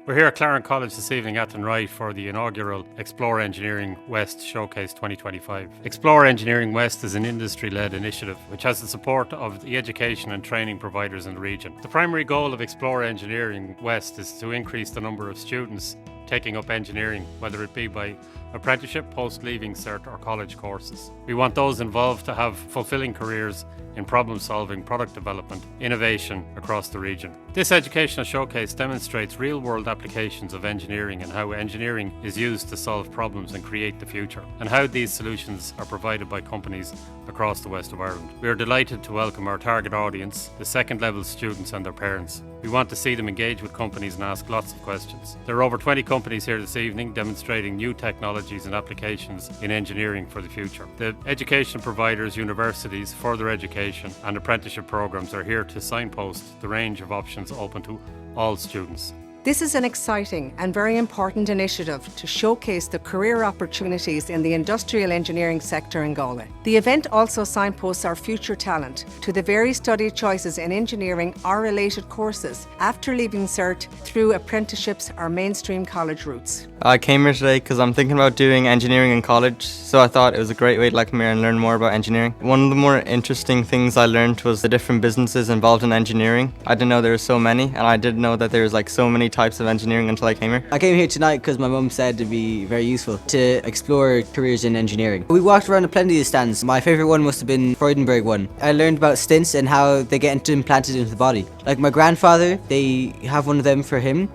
We're here at Clarin College this evening at Athenry for the inaugural Explore Engineering West Showcase 2025. Explore Engineering West is an industry-led initiative which has the support of the education and training providers in the region. The primary goal of Explore Engineering West is to increase the number of students taking up engineering, whether it be by apprenticeship, post-leaving cert or college courses. We want those involved to have fulfilling careers in problem solving, product development, innovation across the region. This educational showcase demonstrates real-world applications of engineering and how engineering is used to solve problems and create the future, and how these solutions are provided by companies across the west of Ireland. We are delighted to welcome our target audience, the second level students and their parents. We want to see them engage with companies and ask lots of questions. There are over 20 companies here this evening demonstrating new technologies and applications in engineering for the future. The education providers, universities, further education and apprenticeship programs are here to signpost the range of options open to all students. This is an exciting and very important initiative to showcase the career opportunities in the industrial engineering sector in Galway. The event also signposts our future talent to the various study choices in engineering or related courses after leaving cert through apprenticeships or mainstream college routes. I came here today because I'm thinking about doing engineering in college, so I thought it was a great way to come here and learn more about engineering. One of the more interesting things I learned was the different businesses involved in engineering. I didn't know there were so many, and I didn't know that there was so many types of engineering until I came here. I came here tonight because my mum said it'd be very useful to explore careers in engineering. We walked around plenty of stands. My favourite one must have been Freudenberg one. I learned about stents and how they get implanted into the body. Like my grandfather, they have one of them for him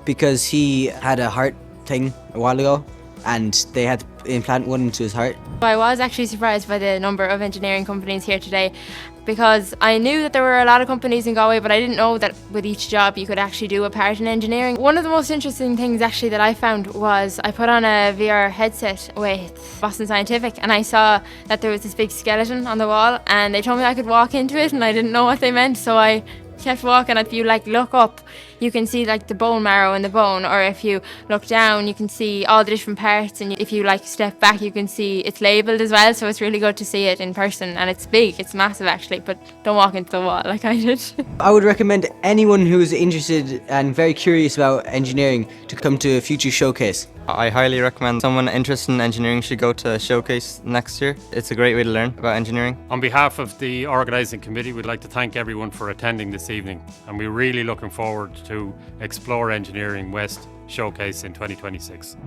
because he had a heart thing a while ago and they had to implant one into his heart. I was actually surprised by the number of engineering companies here today because I knew that there were a lot of companies in Galway, but I didn't know that with each job you could actually do a part in engineering. One of the most interesting things actually that I found was I put on a VR headset with Boston Scientific and I saw that there was this big skeleton on the wall and they told me I could walk into it and I didn't know what they meant, so I kept walking. If you look up, you can see the bone marrow in the bone, or if you look down you can see all the different parts, and if you step back you can see it's labelled as well, so it's really good to see it in person. And it's big, it's massive actually, but don't walk into the wall like I did. I would recommend anyone who's interested and very curious about engineering to come to a future showcase. I highly recommend someone interested in engineering should go to a showcase next year. It's a great way to learn about engineering. On behalf of the organising committee, we'd like to thank everyone for attending this evening, and we're really looking forward to Explore Engineering West Showcase in 2026.